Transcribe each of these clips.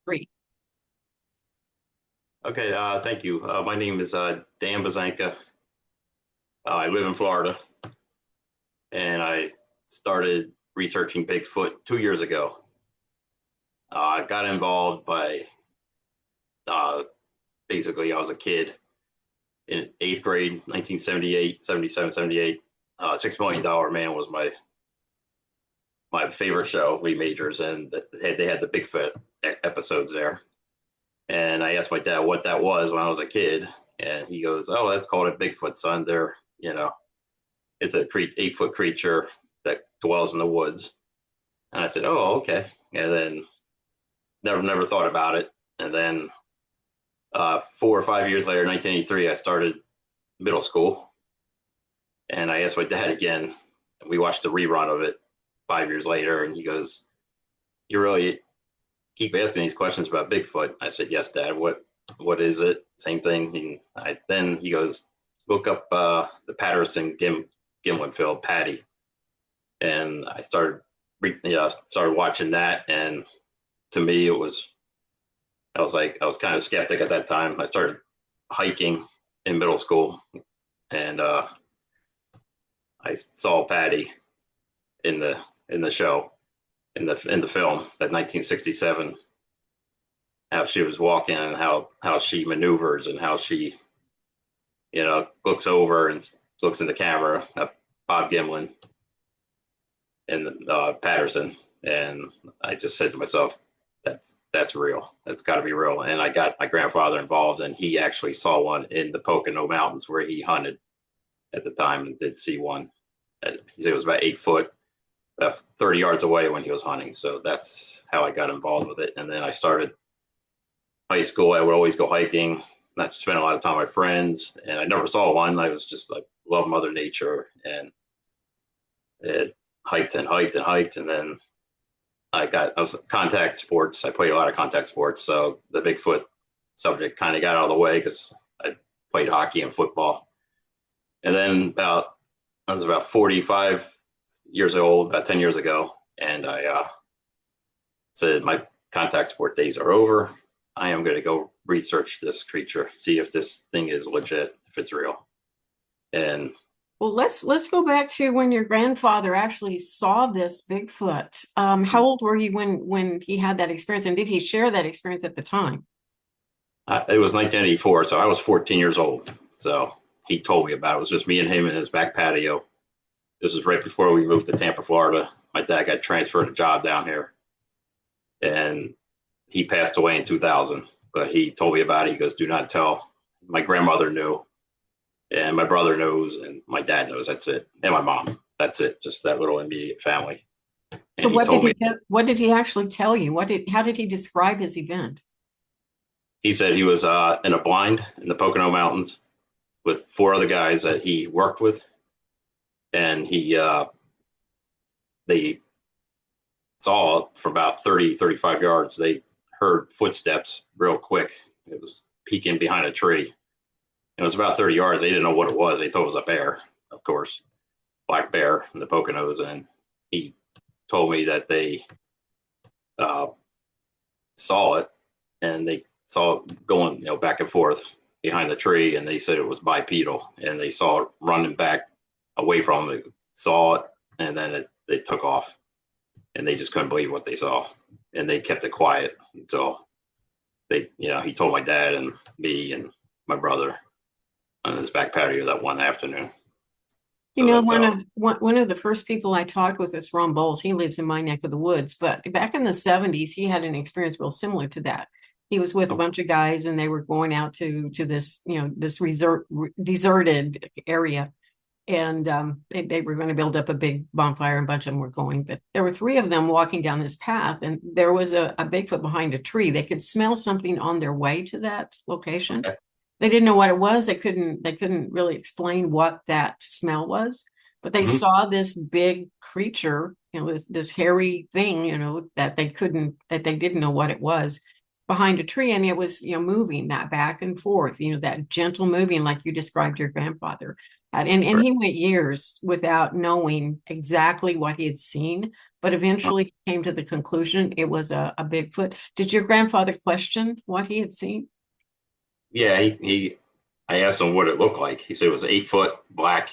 Great. Okay, thank you. My name is Dan Bozenka. I live in Florida, and I started researching Bigfoot 2 years ago. I got involved by uh, basically, I was a kid in eighth grade, 1978, 77, 78. $6 Million Man was my favorite show, Lee Majors, and they had the Bigfoot episodes there. And I asked my dad what that was when I was a kid, and he goes, "Oh, that's called a Bigfoot, son. It's a 8 foot creature that dwells in the woods." And I said, "Oh, okay." And then never thought about it. And then 4 or 5 years later, 1983, I started middle school, and I asked my dad again. And we watched the rerun of it 5 years later, and he goes, "You really keep asking these questions about Bigfoot?" I said, "Yes, Dad. What is it?" Same thing. Then he goes, "Look up the Patterson Gimlin film, Patty." And started watching that, and to me, I was kind of skeptic at that time. I started hiking in middle school, and I saw Patty in the show in the film that 1967, how she was walking and how she maneuvers and how she looks over and looks in the camera at Bob Gimlin and Patterson. And I just said to myself, that's real. That's got to be real. And I got my grandfather involved, and he actually saw one in the Pocono Mountains where he hunted at the time, and did see one. He said it was about 8 foot, about 30 yards away when he was hunting. So that's how I got involved with it. And then I started high school. I would always go hiking. I spent a lot of time with my friends, and I never saw one. I was just like, love Mother Nature, and it hiked and hiked and hiked. And then I was contact sports. I played a lot of contact sports. So the Bigfoot subject kind of got out of the way because I played hockey and football. And then I was about 45 years old, about 10 years ago. And I said, my contact sport days are over. I am going to go research this creature, see if this thing is legit, if it's real. And Well, let's go back to when your grandfather actually saw this Bigfoot. How old were you when he had that experience, and did he share that experience at the time? it was 1984, so I was 14 years old. So he told me about it. It was just me and him in his back patio. This was right before we moved to Tampa, Florida. My dad got transferred a job down here, and he passed away in 2000. But he told me about it. He goes, "Do not tell." My grandmother knew, and my brother knows, and my dad knows. That's it, and my mom. That's it. Just that little immediate family. So And he told me, what did he actually tell you? How did he describe his event? he said he was in a blind in the Pocono Mountains with four other guys that he worked with, and they saw it for about 30, 35 yards. They heard footsteps real quick. It was peeking behind a tree. It was about 30 yards. They didn't know what it was. They thought it was a bear, of course, black bear in the Poconos. And he told me that they uh, saw it, and they saw it going, back and forth behind the tree. And they said it was bipedal, and they saw it running back away from it, saw it, and then they took off, and they just couldn't believe what they saw. And they kept it quiet until he told my dad and me and my brother on his back patio that one afternoon. You So know, that's how. one of the first people I talked with is Ron Bowles. He lives in my neck of the woods, but back in the 70s, he had an experience real similar to that. He was with a bunch of guys, and they were going out to this, this deserted area, and they were going to build up a big bonfire, and a bunch of them were going. But there were three of them walking down this path, and there was a Bigfoot behind a tree. They could smell something on their way to that location. Okay. They didn't know what it was. They couldn't really explain what that smell was, but they Mm-hmm. saw this big creature, this hairy thing, that they didn't know what it was behind a tree, and it was, moving that back and forth, that gentle moving like you described your grandfather. And Right. he went years without knowing exactly what he had seen, but eventually he came to the conclusion it was a Bigfoot. Did your grandfather question what he had seen? Yeah, I asked him what it looked like. He said it was 8 foot, black.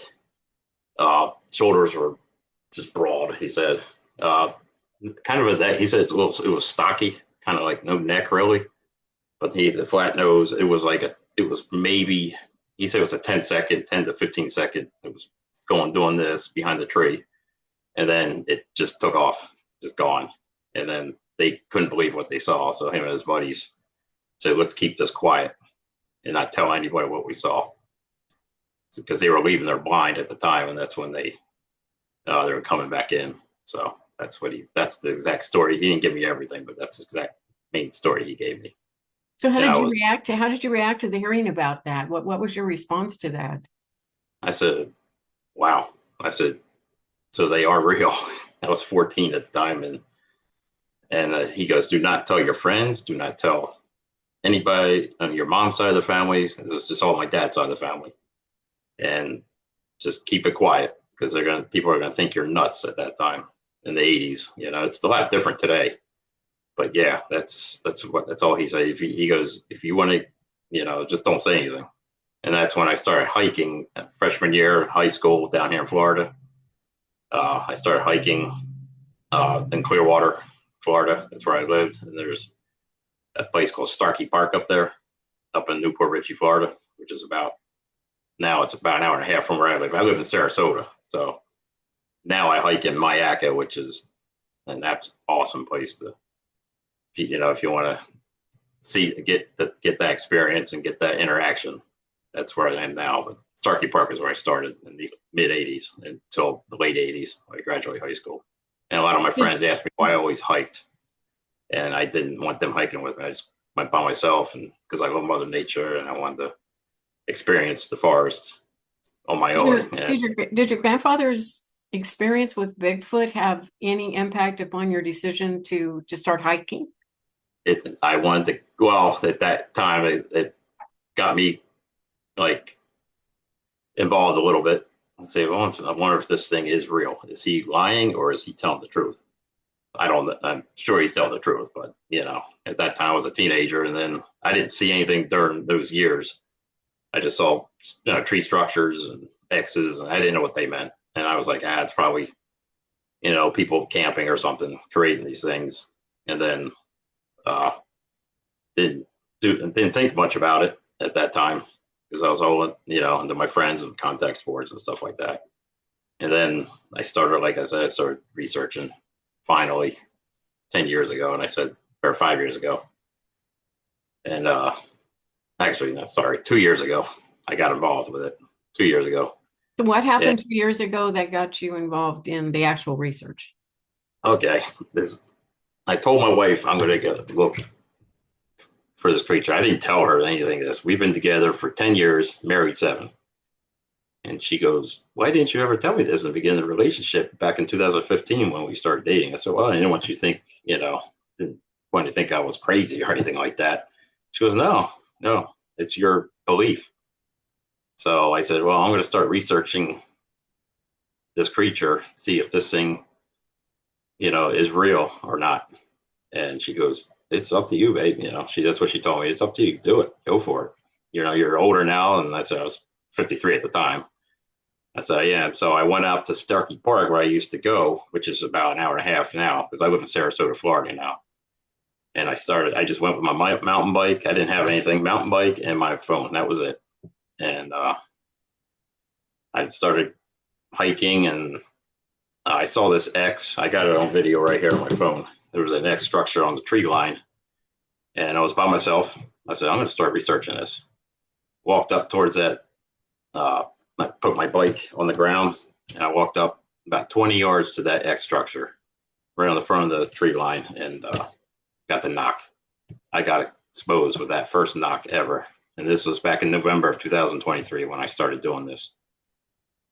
Shoulders were just broad. He said, uh, kind of a that. He said it was stocky, kind of like no neck really, but he's a flat nose. It was like it was maybe, he said it was a 10 second, 10 to 15 second. It was going doing this behind the tree, and then it just took off, just gone. And then they couldn't believe what they saw. So him and his buddies said, "Let's keep this quiet and not tell anybody what we saw," because they were leaving their blind at the time, and that's when they were coming back in. So that's the exact story. He didn't give me everything, but that's the exact main story he gave me. So And how did you react to the hearing about that? What was your response to that? I said, wow. I said, so they are real. I was 14 at the time, and he goes, do not tell your friends, do not tell anybody on your mom's side of the family. It's just all my dad's side of the family, and just keep it quiet because people are gonna think you're nuts at that time in the 80s. It's a lot different today. But yeah, that's all he said. He goes, if you want to, just don't say anything. And that's when I started hiking freshman year high school down here in Florida. I started hiking in Clearwater, Florida. That's where I lived. And there's a place called Starkey Park up there, up in Newport Richey, Florida, which is now it's about an hour and a half from where I live. I live in Sarasota. So now I hike in Myakka, which is an awesome place to, if you want to get that experience and get that interaction. That's where I am now. But Starkey Park is where I started in the mid 80s until the late 80s. I graduated high school. And a lot of my friends asked me why I always hiked. And I didn't want them hiking with me. I just went by myself, and because I love Mother Nature and I wanted to experience the forest on my own. Did your grandfather's experience with Bigfoot have any impact upon your decision to start hiking? I wanted to, well, at that time, it got me like involved a little bit. I say, well, I wonder if this thing is real. Is he lying or is he telling the truth? I'm sure he's telling the truth, but at that time I was a teenager, and then I didn't see anything during those years. I just saw tree structures and X's, and I didn't know what they meant. And I was like, it's probably, people camping or something, creating these things. And then didn't think much about it at that time because I was all, into my friends and contact sports and stuff like that. And then I started, like I said, I started researching finally 10 years ago. And I said, or 5 years ago. And actually, no, sorry, 2 years ago, I got involved with it 2 years ago. So what happened 2 years ago that got you involved in the actual research? Okay. I told my wife I'm going to go look for this creature. I didn't tell her anything of this. We've been together for 10 years, married 7. And she goes, why didn't you ever tell me this in the beginning of the relationship back in 2015 when we started dating? I said, well, I didn't want you to think, didn't want you to think I was crazy or anything like that. She goes, no, it's your belief. So I said, well, I'm going to start researching this creature, see if this thing, is real or not. And she goes, it's up to you, babe. That's what she told me. It's up to you. Do it. Go for it. You're older now. And I said, I was 53 at the time. I said, yeah. So I went out to Starkey Park where I used to go, which is about an hour and a half now because I live in Sarasota, Florida now. And I just went with my mountain bike. I didn't have anything, mountain bike and my phone. That was it. And I started hiking, and I saw this X. I got it on video right here on my phone. There was an X structure on the tree line, and I was by myself. I said, I'm going to start researching this. Walked up towards that. I put my bike on the ground, and I walked up about 20 yards to that X structure right on the front of the tree line, and got the knock. I got exposed with that first knock ever. And this was back in November of 2023 when I started doing this.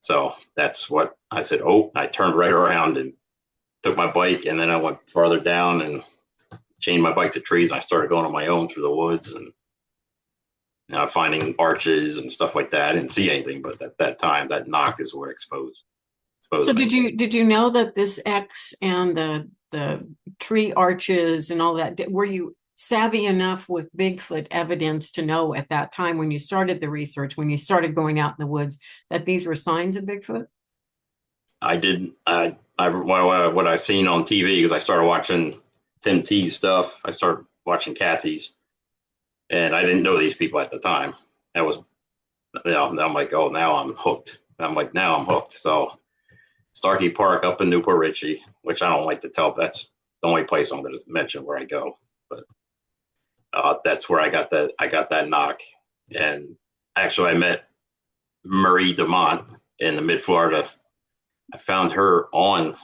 So that's what I said. Oh, I turned right around and took my bike, and then I went farther down and chained my bike to trees. And I started going on my own through the woods and finding arches and stuff like that. I didn't see anything, but at that time, that knock is what exposed So supposedly. did you know that this X and the tree arches and all that, were you savvy enough with Bigfoot evidence to know at that time when you started the research, when you started going out in the woods, that these were signs of Bigfoot? I did. What I've seen on TV because I started watching Tim T's stuff. I started watching Kathy's, and I didn't know these people at the time. That was, I'm like, oh, now I'm hooked. I'm like, now I'm hooked. So Starkey Park up in Newport Richey, which I don't like to tell. That's the only place I'm going to mention where I go, but that's where I got that knock, and actually I met Marie Demont in the Mid Florida. I found her on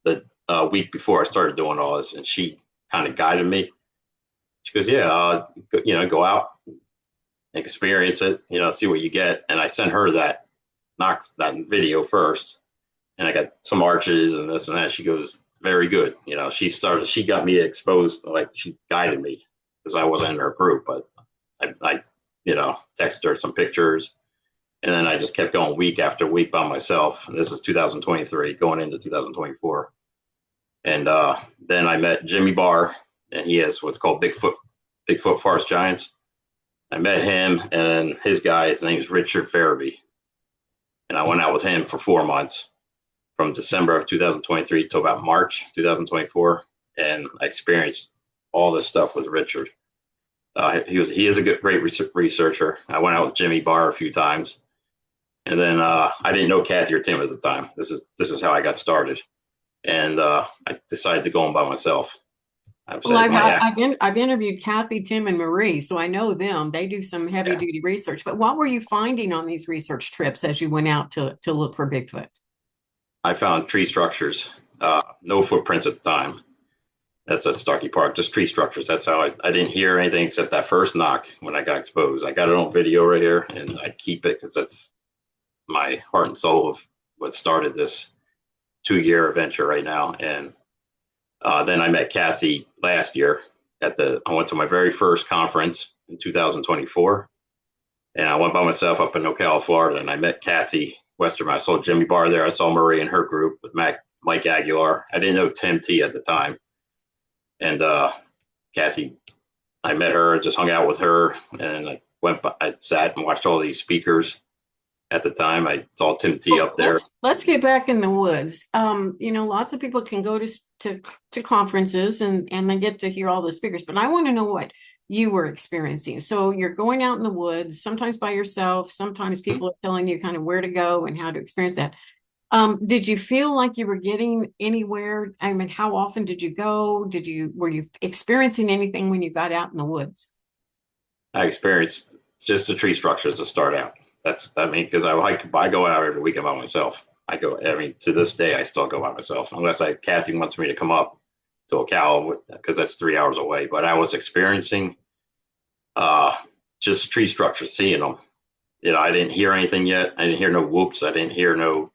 the week before I started doing all this, and she kind of guided me. She goes, "Yeah, go out, experience it, see what you get." And I sent her that video first, and I got some arches and this and that. She goes, "Very good." She got me exposed, like she guided me because I wasn't in her group, but I texted her some pictures, and then I just kept going week after week by myself. And this is 2023, going into 2024. And then I met Jimmy Barr, and he has what's called Bigfoot Forest Giants. I met him, and his guy, his name is Richard Farabee. And I went out with him for 4 months from December of 2023 till about March 2024. And I experienced all this stuff with Richard. He is a great researcher. I went out with Jimmy Barr a few times. And then I didn't know Kathy or Tim at the time. This is how I got started. And I decided to go on by myself. Well, I've interviewed Kathy, Tim, and Marie, so I know them. They do some heavy duty research. But what were you finding on these research trips as you went out to look for Bigfoot? I found tree structures, no footprints at the time. That's at Starkey Park, just tree structures. That's how I didn't hear anything except that first knock when I got exposed. I got it on video right here, and I keep it because that's my heart and soul of what started this 2-year adventure right now. And then I met Kathy last year I went to my very first conference in 2024, and I went by myself up in Ocala, Florida, and I met Kathy Westerman. I saw Jimmy Barr there. I saw Marie and her group with Mike Aguilar. I didn't know Tim T at the time. And Kathy, I met her, just hung out with her, and I sat and watched all these speakers. At the time, I saw Tim T up there. Let's get back in the woods. Lots of people can go to conferences and they get to hear all the speakers, but I want to know what you were experiencing. So you're going out in the woods, sometimes by yourself, sometimes people are telling you kind of where to go and how to experience that. Did you feel like you were getting anywhere? I mean, how often did you go? Were you experiencing anything when you got out in the woods? I experienced just the tree structures to start out. Because I go out every weekend by myself. To this day, I still go by myself, unless Kathy wants me to come up to Ocala because that's 3 hours away. But I was experiencing just tree structures, seeing them. I didn't hear anything yet. I didn't hear no whoops. I didn't hear no,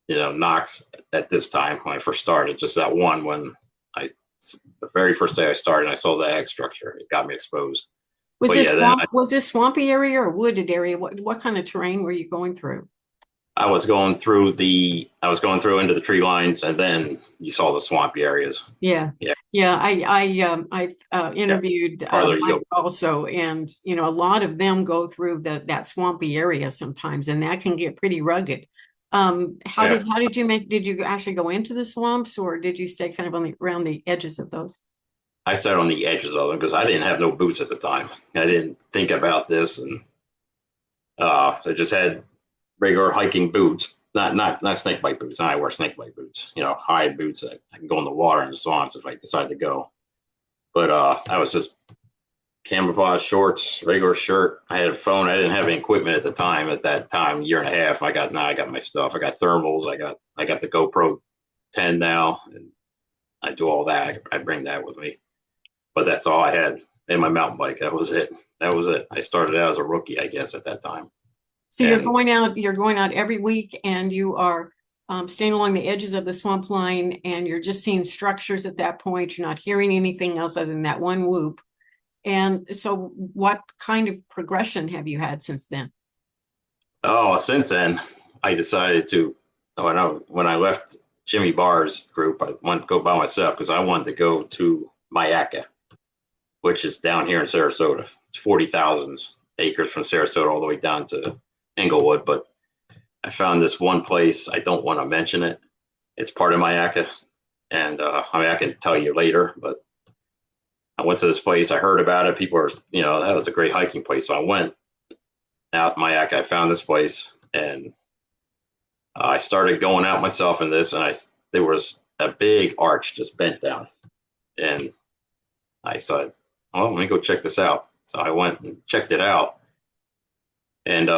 knocks at this time when I first started. Just that one the very first day I started, I saw the egg structure. It got me exposed. Was this swampy area or wooded area? What kind of terrain were you going through? I was going through into the tree lines, and then you saw the swampy areas. Yeah. I've interviewed Mike also, and a lot of them go through that swampy area sometimes, and that can get pretty rugged. How did you actually go into the swamps, or did you stay kind of around the edges of those? I started on the edges of them because I didn't have no boots at the time. I didn't think about this, and I just had regular hiking boots, not snake bite boots. I wear snake bite boots, hide boots. I can go in the water in the swamps if I decide to go. But I was just camouflage shorts, regular shirt. I had a phone. I didn't have any equipment at the time. At that time, year and a half, I got my stuff. I got thermals. I got the GoPro 10 now, and I do all that. I bring that with me. But that's all I had. And my mountain bike. That was it. I started out as a rookie, I guess, at that time. So you're going out every week, and you are staying along the edges of the swamp line, and you're just seeing structures at that point. You're not hearing anything else other than that one whoop. And so what kind of progression have you had since then? Oh, since then, I decided to when I left Jimmy Barr's group, I wanted to go by myself because I wanted to go to Mayaca, which is down here in Sarasota. It's 40,000 acres from Sarasota all the way down to Englewood. But I found this one place. I don't want to mention it. It's part of Mayaca. And I mean, I can tell you later, but I went to this place. I heard about it. People are, that was a great hiking place. So I went out Mayaca. I found this place and I started going out myself in this. And there was a big arch just bent down. And I said, well, let me go check this out. So I went and checked it out. And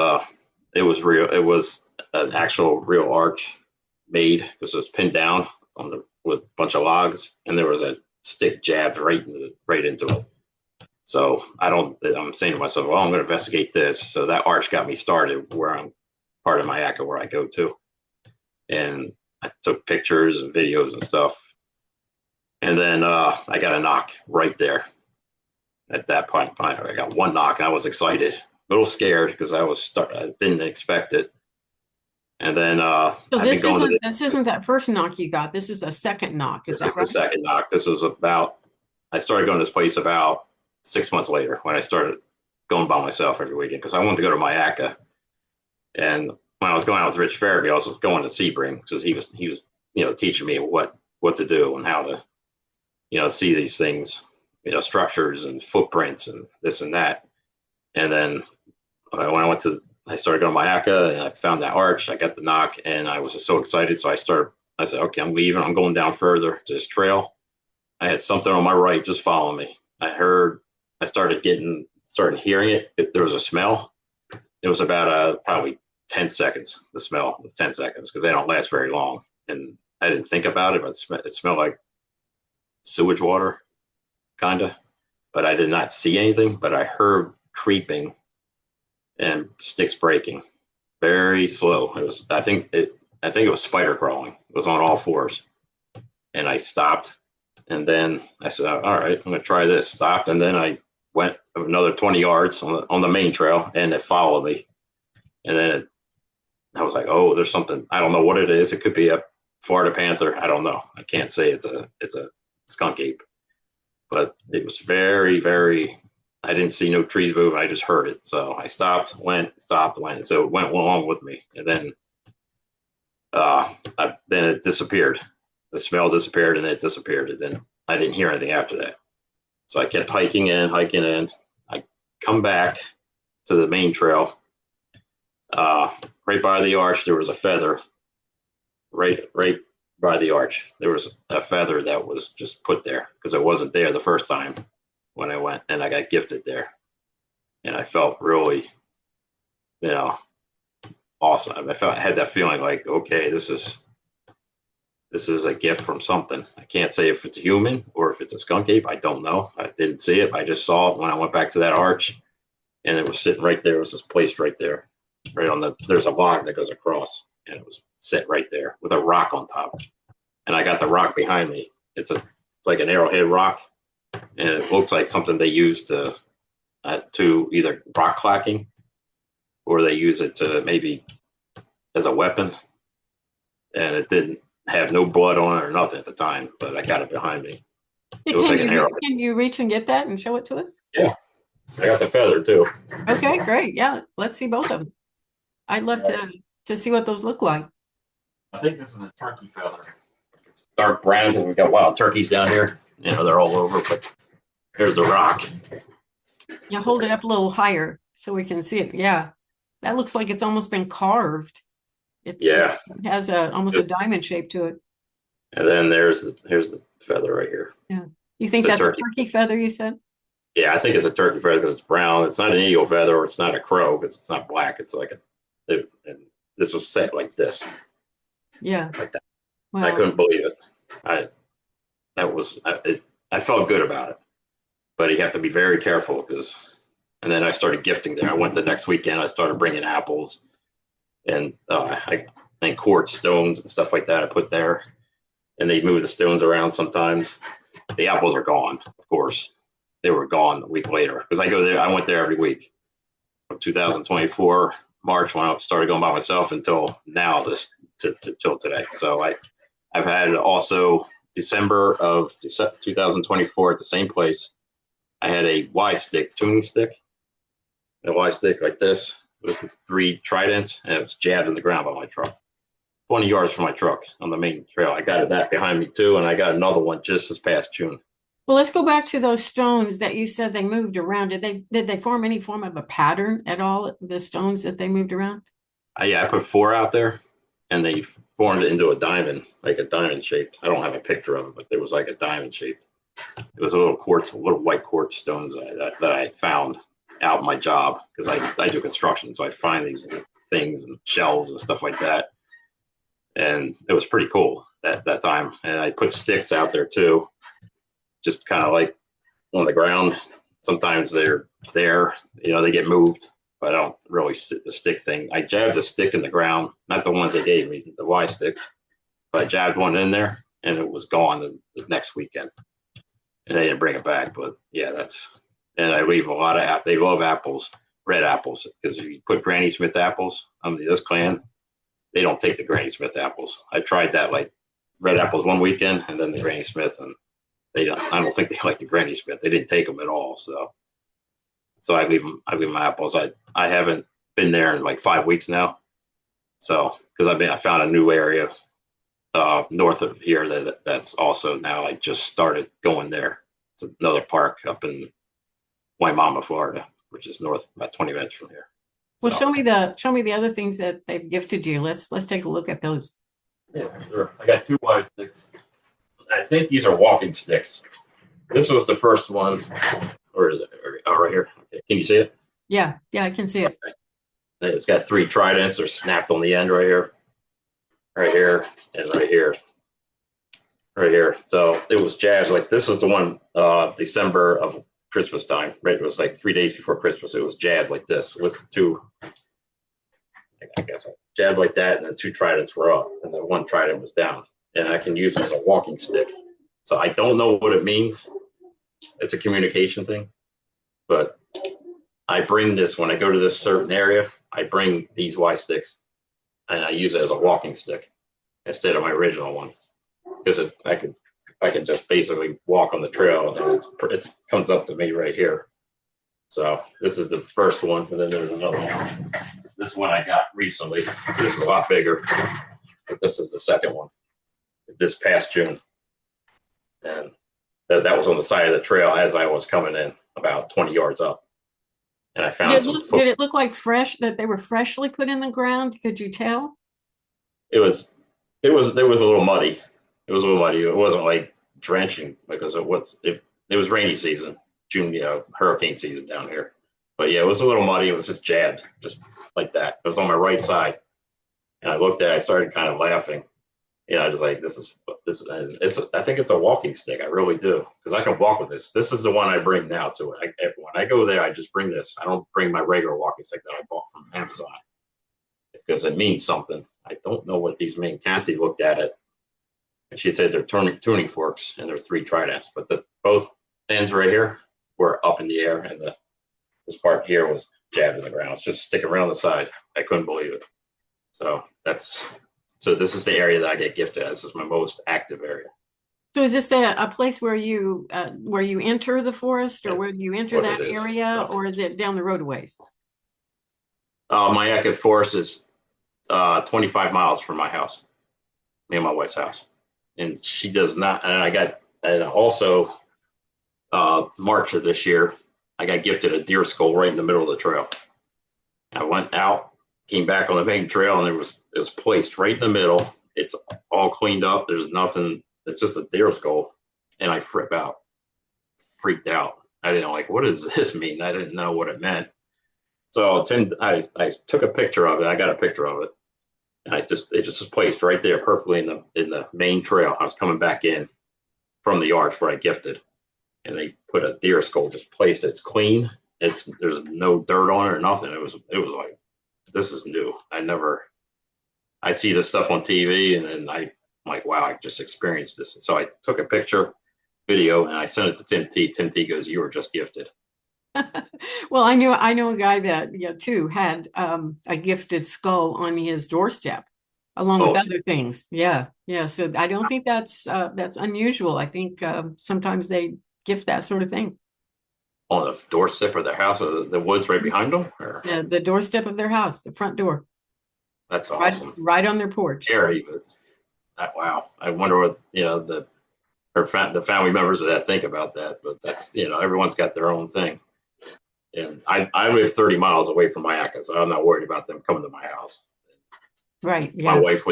it was real. It was an actual real arch made because it was pinned down with a bunch of logs, and there was a stick jabbed right into it. So I'm saying to myself, well, I'm going to investigate this. So that arch got me started where I'm part of Mayaca where I go to. And I took pictures and videos and stuff. And then I got a knock right there. At that point, I got one knock and I was excited, a little scared because I didn't expect it. And then So I've been going to this isn't that first knock you got. This is a second knock. Is this that is right? the second knock. This was I started going to this place about 6 months later when I started going by myself every weekend because I wanted to go to Mayaca. And when I was going out with Rich Farabee, I was going to Sebring because he was teaching me what to do and how to see these things, structures and footprints and this and that. And then when I started going to Mayaca and I found that arch, I got the knock and I was just so excited. So I said, okay, I'm leaving. I'm going down further to this trail. I had something on my right just following me. I started hearing it. There was a smell. It was about probably 10 seconds. The smell was 10 seconds because they don't last very long. And I didn't think about it, but it smelled like sewage water, kind of. But I did not see anything, but I heard creeping and sticks breaking very slow. I think it was spider crawling. It was on all fours. And I stopped. And then I said, all right, I'm going to try this. Stopped. And then I went another 20 yards on the main trail and it followed me. And then I was like, oh, there's something. I don't know what it is. It could be a Florida panther. I don't know. I can't say it's a skunk ape. But it was very, very, I didn't see no trees move. I just heard it. So I stopped, went. So it went along with me. And then then it disappeared. The smell disappeared and it disappeared. And then I didn't hear anything after that. So I kept hiking in. I come back to the main trail. Right by the arch, there was a feather. Right by the arch, there was a feather that was just put there because it wasn't there the first time when I went, and I got gifted there. And I felt really, awesome. I had that feeling like, okay, this is a gift from something. I can't say if it's a human or if it's a skunk ape. I don't know. I didn't see it. I just saw it when I went back to that arch, and it was sitting right there. It was just placed right there, there's a log that goes across, and it was set right there with a rock on top. And I got the rock behind me. It's like an arrowhead rock, and it looks like something they use to either rock clacking or they use it to maybe as a weapon. And it didn't have no blood on it or nothing at the time, but I got it behind me. It was like an arrowhead. Can you reach and get that and show it to us? Yeah, I got the feather too. Okay, great. Yeah, let's see both of them. I'd love to see what those look like. I think this is a turkey feather. It's dark brown because we've got wild turkeys down here. They're all over, but here's the rock. Yeah, hold it up a little higher so we can see it. Yeah, that looks like it's almost been carved. It has almost a diamond shape to it. And then here's the feather right here. Yeah, you think that's a turkey feather? You said. Yeah, I think it's a turkey feather because it's brown. It's not an eagle feather, or it's not a crow because it's not black. It's like and this was set like this. Yeah, like that. Wow. I couldn't believe it. I felt good about it, but you have to be very careful and then I started gifting there. I went the next weekend. I started bringing apples and quartz stones and stuff like that. I put there, and they move the stones around sometimes. The apples are gone, of course. They were gone a week later because I go there. I went there every week from 2024 March when I started going by myself until now, till today. So I've had also December of 2024 at the same place. I had a Y stick tuning stick, a Y stick like this with the 3 tridents, and it was jabbed in the ground by my truck. 20 yards from my truck on the main trail. I got that behind me too, and I got another one just this past June. Well, let's go back to those stones that you said they moved around. Did they form any form of a pattern at all, the stones that they moved around? Yeah, I put 4 out there, and they formed it into a diamond, like a diamond shaped. I don't have a picture of it, but there was like a diamond shaped. It was a little white quartz stones that I found out my job because I do construction, so I find these things and shells and stuff like that, and it was pretty cool at that time. And I put sticks out there too, just kind of like on the ground. Sometimes they're there, they get moved, but I don't really sit the stick thing. I jabbed a stick in the ground, not the ones they gave me, the Y sticks, but I jabbed one in there and it was gone the next weekend. And they didn't bring it back, but yeah, and I leave a lot of they love apples, red apples, because if you put Granny Smith apples on this clan, they don't take the Granny Smith apples. I tried that, like red apples one weekend and then the Granny Smith, and I don't think they like the Granny Smith. They didn't take them at all. So I leave my apples. I haven't been there in like 5 weeks now. So, because I found a new area north of here that's also now I just started going there. It's another park up in Waimama, Florida, which is north about 20 minutes from here. Well, show me the other things that they've gifted you. Let's take a look at those. Yeah, sure. I got 2 Y sticks. I think these are walking sticks. This was the first one. Where is it? Oh, right here. Okay. Can you see it? Yeah, I can see it. Okay. It's got 3 tridents. They're snapped on the end right here, and right here. Right here. So it was jazzed. Like this was the one December of Christmas time, right? It was like 3 days before Christmas. It was jabbed like this with the 2, I guess I jabbed like that, and the 2 tridents were up, and the 1 trident was down. And I can use it as a walking stick. So I don't know what it means. It's a communication thing. But I bring this when I go to this certain area, I bring these Y sticks and I use it as a walking stick instead of my original one. Because I can just basically walk on the trail and it comes up to me right here. So this is the first one, and then there's another one. This one I got recently. This is a lot bigger, but this is the second one. This past June, and that was on the side of the trail as I was coming in, about 20 yards up, and I found Did it look like fresh, that they were freshly put in the ground? Could you tell? It was a little muddy. It was a little muddy. It wasn't like drenching because it was rainy season, June, hurricane season down here. But yeah, it was a little muddy. It was just jabbed, just like that. It was on my right side, and I looked at it. I started kind of laughing. I was like, I think it's a walking stick. I really do. Because I can walk with this. This is the one I bring now to it. When I go there, I just bring this. I don't bring my regular walking stick that I bought from Amazon. Because it means something. I don't know what these mean. Kathy looked at it, and she said they're tuning forks, and they're 3 tridents. But both ends right here were up in the air, and this part here was jabbed in the ground. It's just sticking around the side. I couldn't believe it. So this is the area that I get gifted. This is my most active area. So is this a place where you enter the forest, or where you enter that area, or is it down the roadways? My active forest is 25 miles from my house, me and my wife's house, and she does not. And also March of this year, I got gifted a deer skull right in the middle of the trail. I went out, came back on the main trail, and it was placed right in the middle. It's all cleaned up. There's nothing. It's just a deer skull, and I freaked out. I didn't know, like, what does this mean? I didn't know what it meant. So I took a picture of it. I got a picture of it, and it just was placed right there perfectly in the main trail. I was coming back in from the arch where I gifted, and they put a deer skull just placed. It's clean. There's no dirt on it or nothing. It was like, this is new. I see this stuff on TV, and then I'm like, wow, I just experienced this. And so I took a picture, video, and I sent it to Tim T. Tim T goes, you were just gifted. Well, I know a guy that, yeah, too, had a gifted skull on his doorstep along with Oh, other things. Yeah. Yeah. So I don't think that's unusual. I think sometimes they gift that sort of thing. on the doorstep of their house, or the woods right behind them? Or, Yeah, the doorstep of their house, the front door, that's right awesome. right on their porch. Scary, but wow. I wonder what, the family members of that think about that. But that's, everyone's got their own thing. And I live 30 miles away from Mayaca, so I'm not worried about them coming to my house. Right. My Yeah. wife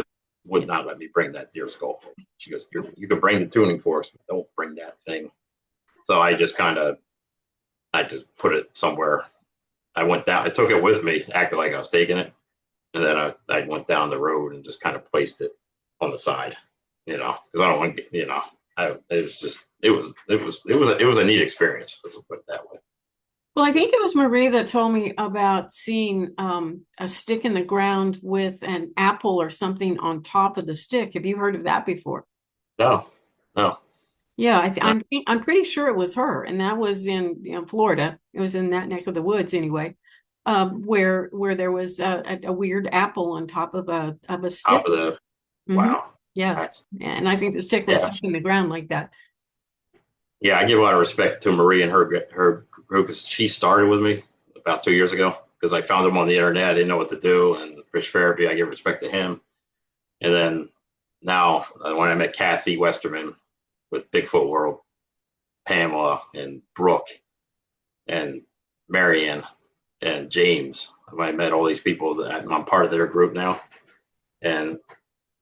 would not let me bring that deer skull. She goes, you can bring the tuning forks, but don't bring that thing. So I just put it somewhere. I went down, I took it with me, acted like I was taking it. And then I went down the road and just kind of placed it on the side, because I don't want to, it was just, it was a neat experience. Let's put it that way. Well, I think It's, it was Marie that told me about seeing a stick in the ground with an apple or something on top of the stick. Have you heard of that before? no, no, Yeah, no, I'm pretty sure it was her, and that was in, Florida. It was in that neck of the woods anyway, where there was a weird apple on top of a top stick. of the, Hmm. wow. Yeah, That's, and I think the stick was yeah. stuck in the ground like that. Yeah, I give a lot of respect to Marie and her group, because she started with me about 2 years ago, because I found them on the internet. I didn't know what to do, and Fish Therapy, I give respect to him. And then now, when I met Kathy Westerman with Bigfoot World, Pamela and Brooke and Marianne and James, I met all these people that I'm part of their group now. And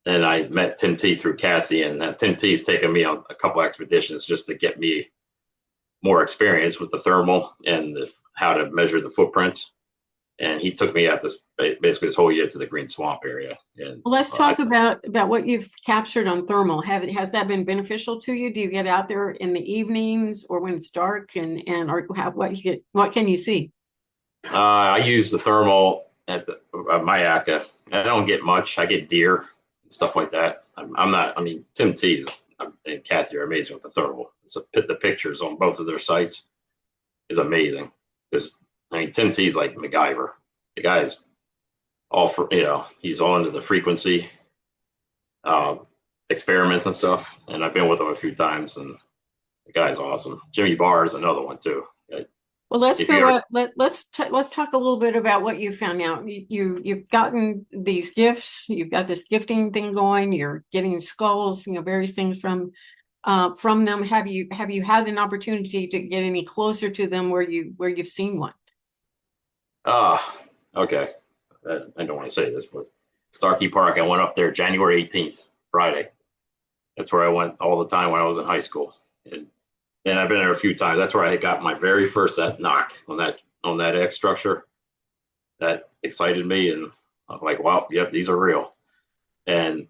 then I met Tim T through Kathy, and Tim T's taken me on a couple expeditions just to get me more experience with the thermal and how to measure the footprints. And he took me out this basically this whole year to the Green Swamp area. And Well, let's talk about what you've captured on thermal. Has that been beneficial to you? Do you get out there in the evenings or when it's dark, and or what can you see? I use the thermal at the Mayaka. I don't get much. I get deer and stuff like that. I'm not. I mean, Tim T's and Kathy are amazing with the thermal. So the pictures on both of their sites is amazing. Because I mean, Tim T's like MacGyver. The guy's all for, he's all into the frequency uh, experiments and stuff. And I've been with him a few times, and the guy's awesome. Jimmy Barr is another one too. Well, let's If you go. ever, Let's talk a little bit about what you found out. You've gotten these gifts. You've got this gifting thing going. You're getting skulls, various things from them. Have you had an opportunity to get any closer to them where you've seen one? okay. I don't want to say this, but Starkey Park, I went up there January 18th, Friday. That's where I went all the time when I was in high school. And I've been there a few times. That's where I got my very first knock on that X structure. That excited me, and I'm like, wow, yep, these are real. And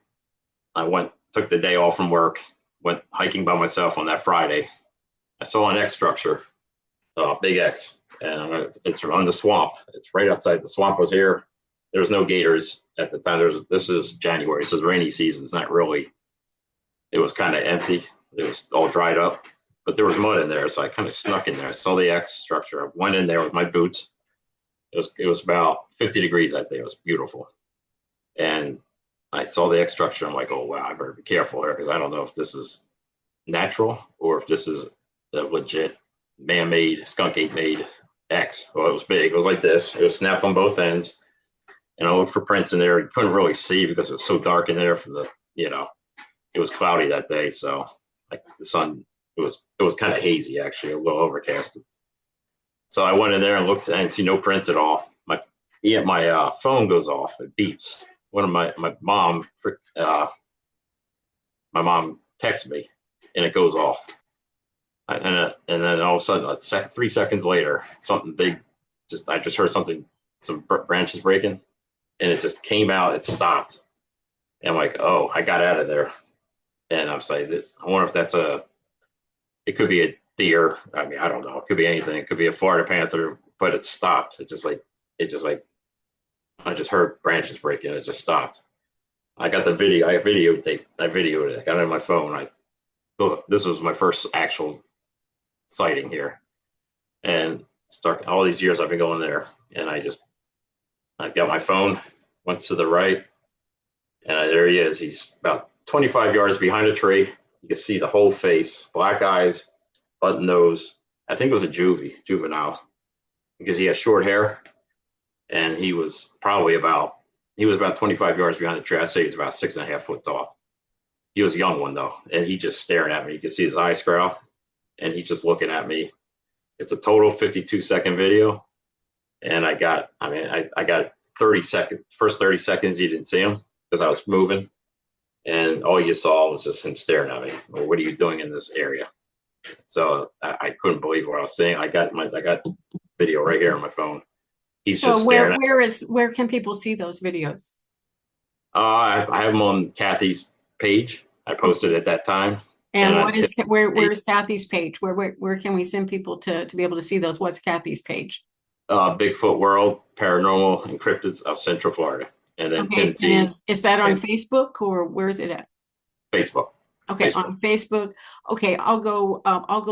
took the day off from work, went hiking by myself on that Friday. I saw an X structure, big X, and it's on the swamp. It's right outside. The swamp was here. There was no gators at the time. This is January, so the rainy season. It's not really. It was kind of empty. It was all dried up, but there was mud in there, so I kind of snuck in there. I saw the X structure. I went in there with my boots. It was about 50 degrees that day. It was beautiful, and I saw the X structure. I'm like, oh wow, I better be careful here, because I don't know if this is natural or if this is a legit man-made skunk ape made X. Well, it was big. It was like this. It was snapped on both ends. And I looked for prints in there. You couldn't really see because it was so dark in there from it was cloudy that day. So like the sun, it was kind of hazy, actually, a little overcast. So I went in there and looked, and I didn't see no prints at all. My phone goes off. It beeps. One of my mom texts me, and it goes off. And then all of a sudden, 3 seconds later, something big. I just heard something, some branches breaking, and it just came out. It stopped, and I'm like, oh, I got out of there. And I'm saying, I wonder if it could be a deer. I mean, I don't know. It could be anything. It could be a Florida panther, but it stopped. I just heard branches breaking. It just stopped. I got the video. I videotaped. I videoed it. I got it on my phone. This was my first actual sighting here. And start all these years I've been going there, and I got my phone, went to the right, and there he is. He's about 25 yards behind a tree. You can see the whole face, black eyes, button nose. I think it was a juvenile, because he had short hair, and he was about 25 yards behind the tree. I'd say he's about 6.5 foot tall. He was a young one though, and he just staring at me. You can see his eyes growl, and he's just looking at me. It's a total 52-second video, and I got 30 seconds. First 30 seconds, you didn't see him because I was moving, and all you saw was just him staring at me. Well, what are you doing in this area? So I couldn't believe what I was seeing. I got video right here on my phone. He's So just staring. where can people see those videos? I have them on Kathy's page. I posted at that time. And where's Kathy's page? Where can we send people to be able to see those? What's Kathy's page? Bigfoot World Paranormal and Cryptids of Central Florida, and then Okay, Tim is that on Facebook or where is it at? Facebook. Okay, Facebook. on Facebook. Okay, I'll go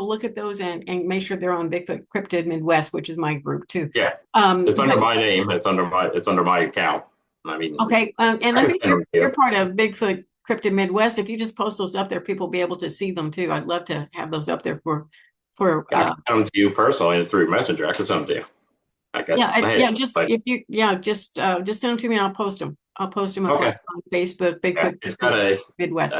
look at those and make sure they're on Bigfoot Cryptid Midwest, which is my group too. Yeah, it's under my name. It's under my account. I mean, okay, and I think you're part of Bigfoot Cryptid Midwest. If you just post those up there, people will be able to see them too. I'd love to have those up there for. I can send them to you personally and through Messenger. I can send them to you. Just send them to me and I'll post them. I'll post them up on Facebook. Bigfoot Midwest.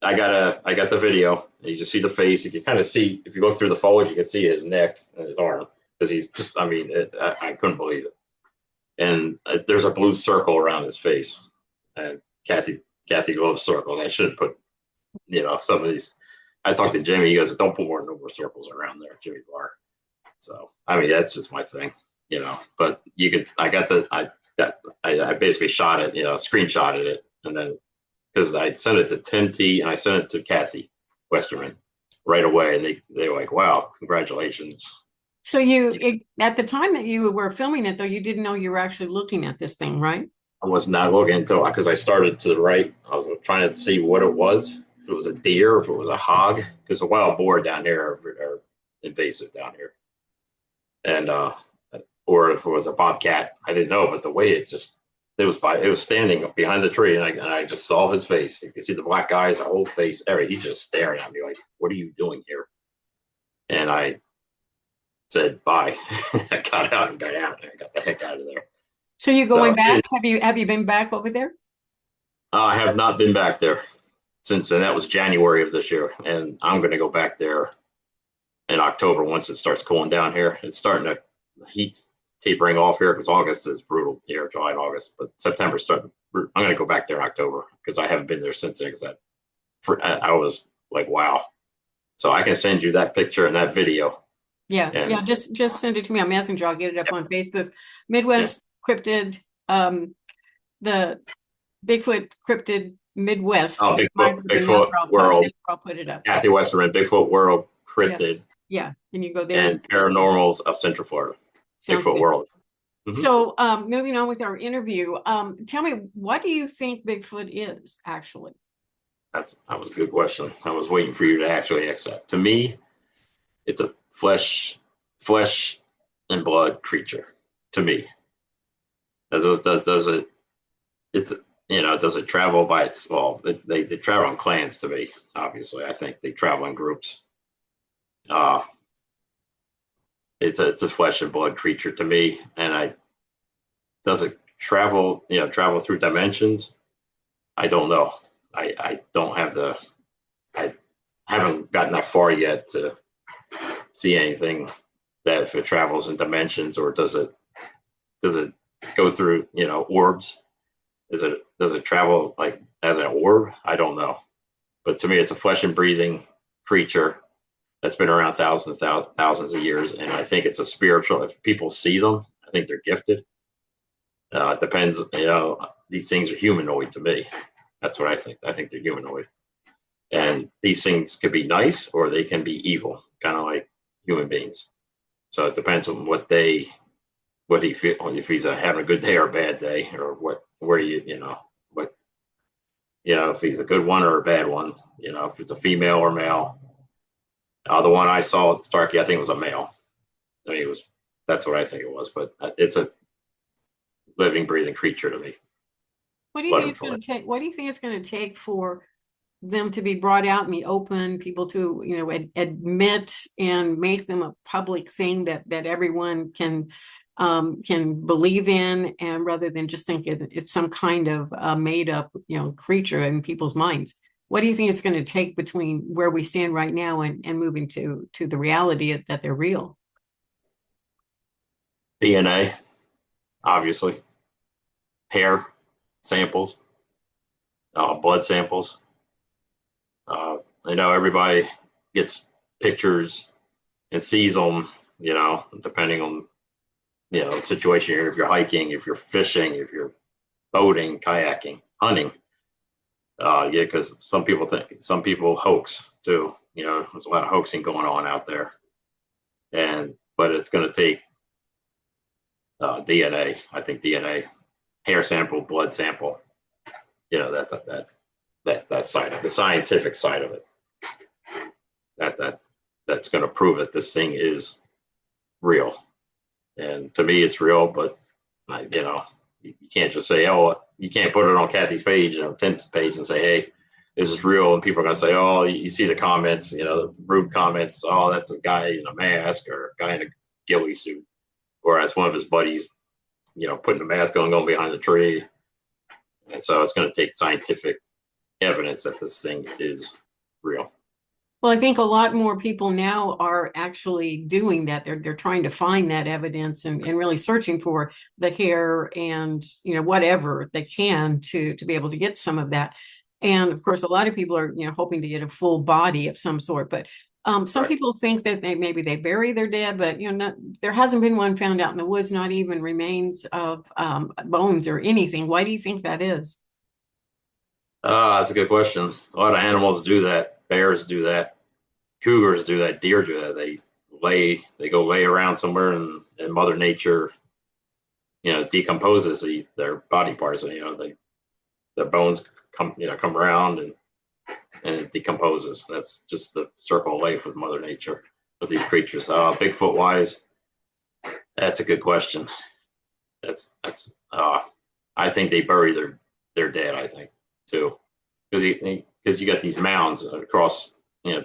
I got the video. You just see the face. You can kind of see, if you look through the foliage, you can see his neck and his arm, because he's just, I couldn't believe it. And there's a blue circle around his face. And Kathy loves circles. I should put, some of these. I talked to Jimmy. He goes, don't put no more circles around there, Jimmy Barr. So, that's just my thing, but I basically shot it, screenshotted it, and then, because I sent it to Tim T and I sent it to Kathy Westerman right away, and they were like, wow, congratulations. So at the time that you were filming it though, you didn't know you were actually looking at this thing, right? I was not looking until, because I started to the right. I was trying to see what it was, if it was a deer, if it was a hog, because the wild boar down here are invasive down here. And or if it was a bobcat, I didn't know, but the way it was standing behind the tree, and I just saw his face. You can see the black eyes, the whole face, he's just staring at me like, what are you doing here? And I said bye. I got out and got the heck out of there. So you're going back? Have you been back over there? I have not been back there since then. That was January of this year, and I'm going to go back there in October once it starts cooling down here. It's starting to, the heat's tapering off here, because August is brutal here, July and August, but September's starting. I'm going to go back there in October, because I haven't been there since then, because I was like, wow. So I can send you that picture and that video. Yeah, just send it to me on Messenger. I'll get it up on Facebook. Midwest Cryptid, the Bigfoot Cryptid Midwest. Oh, Bigfoot World. I'll put it up. Kathy Westerman, Bigfoot World Cryptid. Yeah, and you go there. And Paranormals of Central Florida. Sounds Bigfoot good. World. Mm-hmm. So moving on with our interview, tell me, what do you think Bigfoot is actually? That was a good question. I was waiting for you to actually ask that. To me, it's a flesh and blood creature. To me, does it travel by its? Well, they travel in clans. To me, obviously, I think they travel in groups. It's a flesh and blood creature to me, and does it travel through dimensions? I don't know. I don't have I haven't gotten that far yet to see anything that if it travels in dimensions, or does it go through orbs? Does it travel like as an orb? I don't know. But to me, it's a flesh and breathing creature that's been around thousands of years, and I think it's a spiritual. If people see them, I think they're gifted. It depends. These things are humanoid to me. That's what I think. I think they're humanoid, and these things could be nice or they can be evil, kind of like human beings. So it depends on what he feel, if he's having a good day or a bad day, or if he's a good one or a bad one. If it's a female or male. The one I saw at Starkey, I think it was a male. I mean, that's what I think it was, but it's a living, breathing creature to me. What do you Blood think and it's going flesh. to take? What do you think it's going to take for them to be brought out in the open, people to, admit and make them a public thing that everyone can believe in, and rather than just think it's some kind of made up, creature in people's minds? What do you think it's going to take between where we stand right now and moving to the reality that they're real? DNA, obviously, hair samples, blood samples. I know everybody gets pictures and sees them, depending on, the situation here. If you're hiking, if you're fishing, if you're boating, kayaking, hunting. Yeah, because some people hoax too. There's a lot of hoaxing going on out there, but it's going to take DNA. I think DNA, hair sample, blood sample. That side of the scientific side of it. That's going to prove it. This thing is real, and to me, it's real. But you can't just say, oh, you can't put it on Kathy's page or Tim's page and say, hey, this is real. And people are going to say, oh, you see the comments, the rude comments. Oh, that's a guy in a mask or a guy in a ghillie suit. Whereas one of his buddies, putting the mask on, going behind the tree. And so it's going to take scientific evidence that this thing is real. Well, I think a lot more people now are actually doing that. They're trying to find that evidence and really searching for the hair and whatever they can to be able to get some of that. And of course, a lot of people are hoping to get a full body of some sort. But some Right. people think that maybe they bury their dead, but there hasn't been one found out in the woods, not even remains of bones or anything. Why do you think that is? That's a good question. A lot of animals do that. Bears do that. Cougars do that. Deer do that. They go lay around somewhere, and Mother Nature, decomposes their body parts. Their bones come around and it decomposes. That's just the circle of life with Mother Nature with these creatures. Bigfoot wise, that's a good question. That's I think they bury their dead. I think too, because you got these mounds across.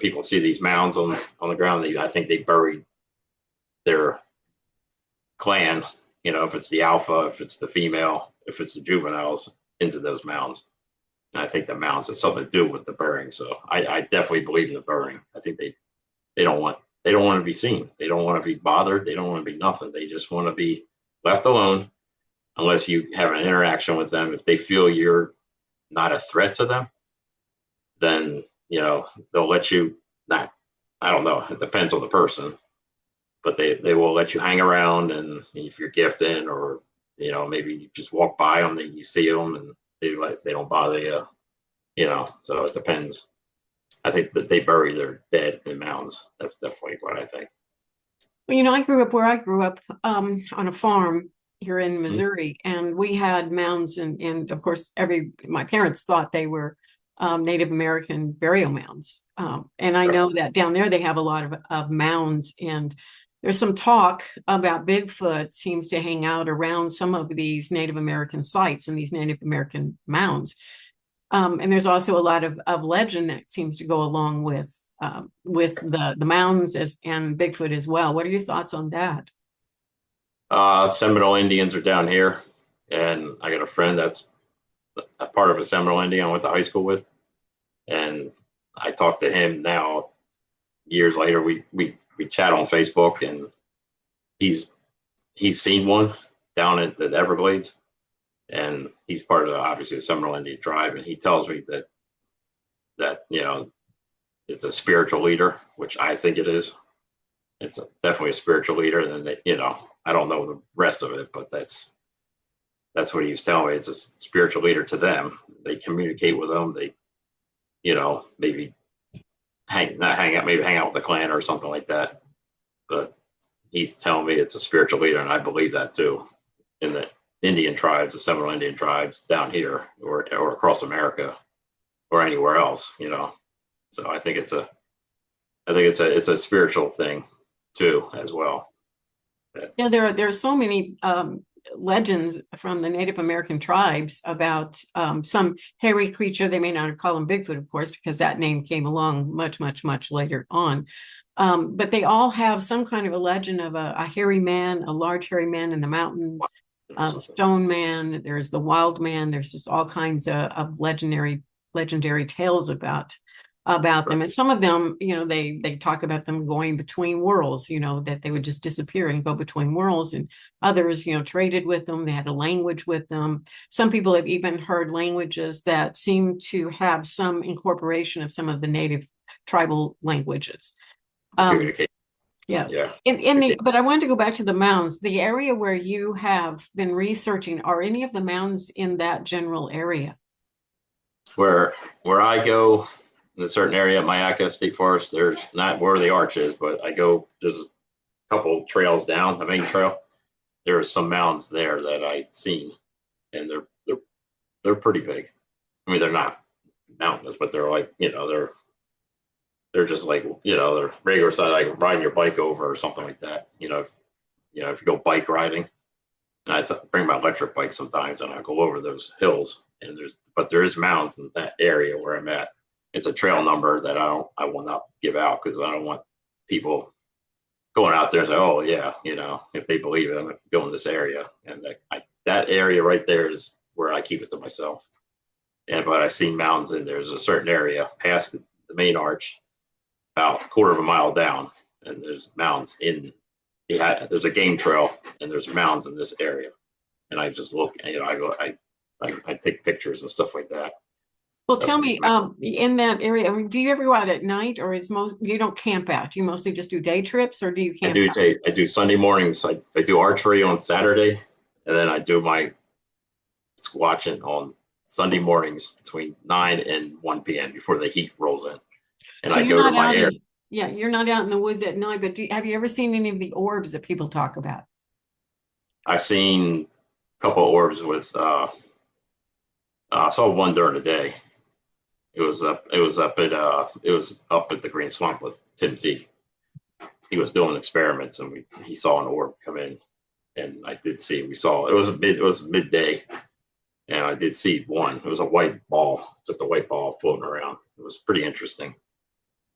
People see these mounds on the ground. I think they bury their clan. If it's the alpha, if it's the female, if it's the juveniles, into those mounds. And I think the mounds has something to do with the burying. So I definitely believe in the burying. I think they don't want to be seen. They don't want to be bothered. They don't want to be nothing. They just want to be left alone unless you have an interaction with them. If they feel you're not a threat to them, then they'll let you. Not, I don't know. It depends on the person, but they will let you hang around. And if you're gifted, or maybe you just walk by them, and you see them, and they don't bother you. So it depends. I think that they bury their dead in mounds. That's definitely what I think. Well, I grew up where I grew up, on a farm here in Mhm. Missouri, and we had mounds, and of course, my parents thought they were Native American burial mounds. And I know that down there they have a lot of mounds, and there's some talk about Bigfoot seems to hang out around some of these Native American sites and these Native American mounds. And there's also a lot of legend that seems to go along with the mounds and Bigfoot as well. What are your thoughts on that? Seminole Indians are down here, and I got a friend that's a part of a Seminole Indian I went to high school with, and I talked to him now years later. We chat on Facebook, and he's he's seen one down at the Everglades, and he's part of obviously the Seminole Indian tribe, and he tells me that it's a spiritual leader, which I think it is. It's definitely a spiritual leader, and then I don't know the rest of it, but that's what he was telling me. It's a spiritual leader to them. They communicate with them. They maybe maybe hang out with the clan or something like that. But he's telling me it's a spiritual leader, and I believe that too. In the Indian tribes, the Seminole Indian tribes down here, or across America, or anywhere else, So I think it's a spiritual thing too, as well. Yeah, there are so many legends from the Native American tribes about some hairy creature. They may not call him Bigfoot, of course, because that name came along much, much, much later on. But they all have some kind of a legend of a hairy man, a large hairy man in the mountains, stone man. There's the wild man. There's just all kinds of legendary tales about them. And some of them, they talk about them going between worlds, that they would just disappear and go between worlds. And others, traded with them. They had a language with them. Some people have even heard languages that seem to have some incorporation of some of the native tribal languages. Um, Communication. yeah. Yeah. But I wanted to go back to the mounds. The area where you have been researching, are any of the mounds in that general area? Where I go in a certain area at Mayaca State Forest, there's not where the arch is, but I go just a couple trails down the main trail. There are some mounds there that I've seen, and they're pretty big. I mean, they're not mountainous, but they're like, they're just like, they're regular size, like riding your bike over or something like that. If you go bike riding, and I bring my electric bike sometimes, and I go over those hills, and there is mounds in that area where I'm at. It's a trail number that I will not give out because I don't want people going out there and say, oh yeah, if they believe it, I'm going to go in this area, and that area right there is where I keep it to myself. But I've seen mounds, and there's a certain area past the main arch, about a quarter of a mile down, and there's mounds there's a game trail, and there's mounds in this area, and I just look, and I take pictures and stuff like that. Well, tell me, in that area, I mean, do you ever go out at night, or you don't camp out? Do you mostly just do day trips, or do you camp out? I do Sunday mornings. I do archery on Saturday, and then I do my squatching on Sunday mornings between 9 and 1 p.m. before the heat rolls in. And So I you're go to not my out area. yeah, you're not out in the woods at night, but have you ever seen any of the orbs that people talk about? I've seen a couple of orbs with I saw one during the day. It was up at the Green Swamp with Tim T. He was doing experiments, and he saw an orb come in, and I did see it was midday, and I did see one. It was a white ball, just a white ball floating around. It was pretty interesting,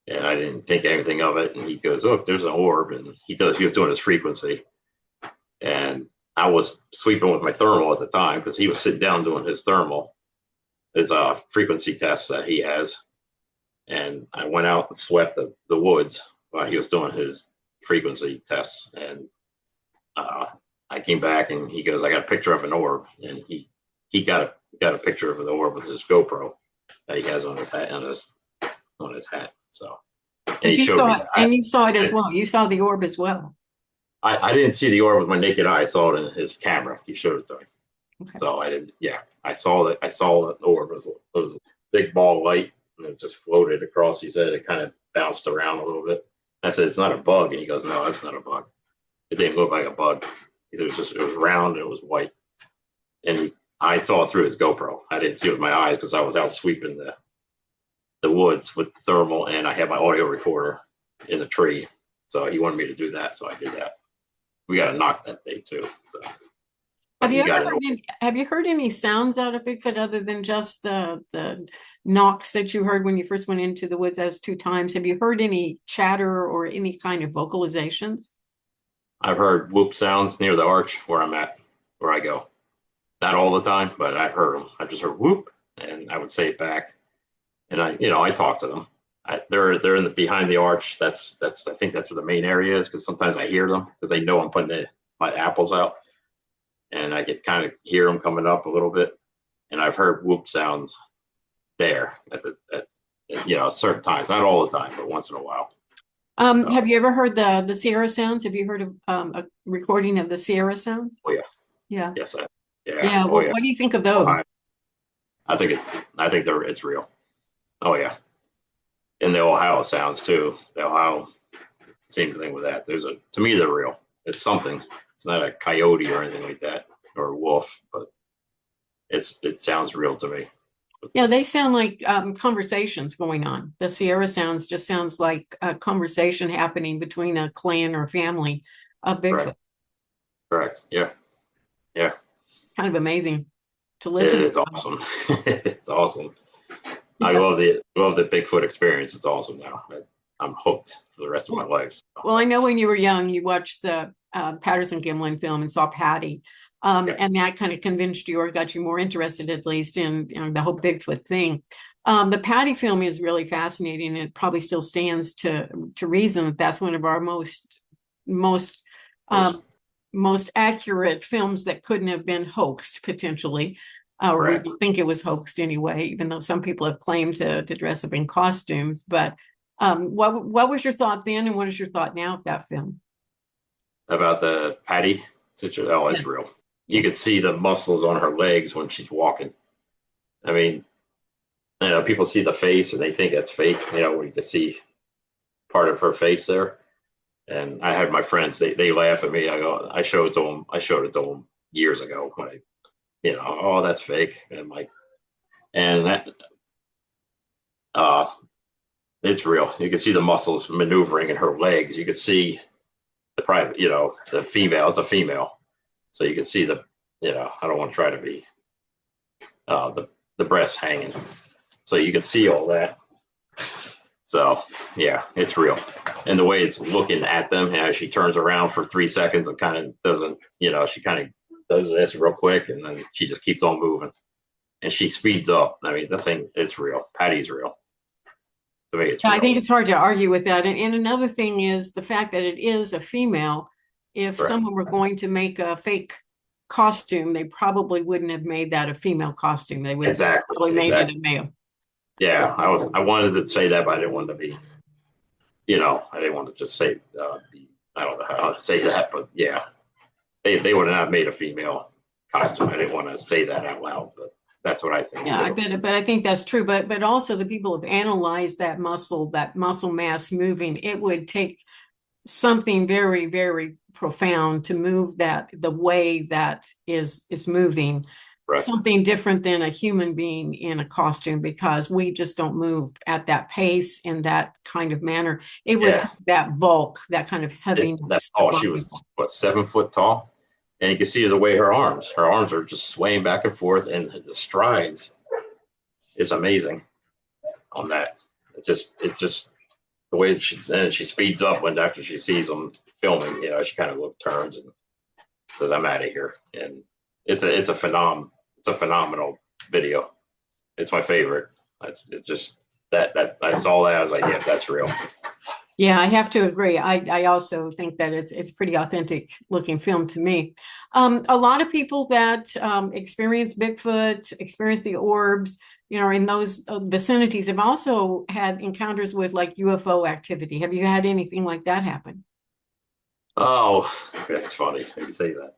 and I didn't think anything of it. And he goes, "Oh, there's an orb," and he was doing his frequency, and I was sweeping with my thermal at the time because he was sitting down doing his thermal, his frequency tests that he has, and I went out and swept the woods while he was doing his frequency tests, and I came back, and he goes, "I got a picture of an orb," and he got a picture of the orb with his GoPro that he has on his hat So, and he showed me that. And you saw it as well. You saw the orb as well. I didn't see the orb with my naked eye. I saw it in his camera. He showed it to me. Okay. So I didn't. Yeah, I saw that. I saw that the orb was a big ball of light, and it just floated across his head. It kind of bounced around a little bit. I said, "It's not a bug," and he goes, "No, it's not a bug. It didn't look like a bug. He said, it was round and it was white." And I saw it through his GoPro. I didn't see it with my eyes because I was out sweeping the woods with the thermal, and I had my audio recorder in the tree. So he wanted me to do that, so I did that. We got a knock that day too. So Have you heard any sounds out of Bigfoot other than just the knocks that you heard when you first went into the woods those 2 times? Have you heard any chatter or any kind of vocalizations? I've heard whoop sounds near the arch where I'm at, where I go. Not all the time, but I've heard them. I just heard whoop, and I would say it back. And I talk to them. They're in the behind the arch. That's I think that's where the main area is, because sometimes I hear them because they know I'm putting my apples out, and I get kind of hear them coming up a little bit. And I've heard whoop sounds there at certain times, not all the time, but once in a while. Have you ever heard the Sierra sounds? Have you heard of a recording of the Sierra sounds? Oh yeah. Yeah. Yes. Yeah. Yeah. Oh Well, yeah. what do you think of those? I think it's real. Oh yeah. And the Ohio sounds too. The Ohio, same thing with that. To me, they're real. It's something. It's not a coyote or anything like that, or a wolf, but it sounds real to me. Yeah, they sound like conversations going on. The Sierra sounds just sounds like a conversation happening between a clan or family of Bigfoot. Right. Correct. Yeah. Yeah. It's kind of amazing to It listen is to. awesome. It's awesome. I Yeah. love the Bigfoot experience. It's awesome now. I'm hooked for the rest of my Well, life. well, I know when you were young, you watched the Patterson Gimlin film and saw Patty. Yeah. And that kind of convinced you or got you more interested, at least, in the whole Bigfoot thing. The Patty film is really fascinating. It probably still stands to reason that that's one of our most Most um, most accurate films that couldn't have been hoaxed potentially, or we correct. think it was hoaxed anyway, even though some people have claimed to dress up in costumes. But what was your thought then, and what is your thought now of that film? About the Patty situation. Oh, Yeah. it's real. You could Yes. see the muscles on her legs when she's walking. I mean, people see the face and they think it's fake. Where you can see part of her face there. And I had my friends. They laugh at me. I showed it to them. I showed it to them years ago when oh, that's fake. And I'm like, and that, uh, it's real. You can see the muscles maneuvering in her legs. You can see the private, the female. It's a female, so you can see I don't want to try to be the breasts hanging, so you can see all that. So yeah, it's real, and the way it's looking at them as she turns around for 3 seconds and kind of doesn't, she kind of does this real quick, and then she just keeps on moving, and she speeds up. I mean, the thing, it's real. Patty's real. To me, it's Yeah, I real. think it's hard to argue with that. And another thing is the fact that it is a female. If Correct. someone were going to make a fake costume, they probably wouldn't have made that a female costume. They would Exactly. probably made it Exactly. a male. Yeah, I wanted to say that, but I didn't want to be, I didn't want to just say, I don't know how to say that, but yeah, they would have not made a female costume. I didn't want to say that out loud, but that's what I think Yeah, I too. bet, but I think that's true. But also the people have analyzed that muscle mass moving. It would take something very, very profound to move that the way that is moving. Correct. Something different than a human being in a costume because we just don't move at that pace in that kind of manner. It would Yeah. take that bulk, that kind of That heaviness tall. upon She was people. what, 7 foot tall, and you can see the way her arms are just swaying back and forth, and the strides is amazing on that. It just the way she speeds up when after she sees them filming, she kind of turns and says, "I'm out of here." And it's a phenomenal video. It's my favorite. It just that I saw that, I was like, yeah, that's real. Yeah, I have to agree. I also think that it's a pretty authentic looking film to me. A lot of people that experience Bigfoot, experience the orbs, in those vicinities have also had encounters with like UFO activity. Have you had anything like that happen? Oh, that's funny. You say that.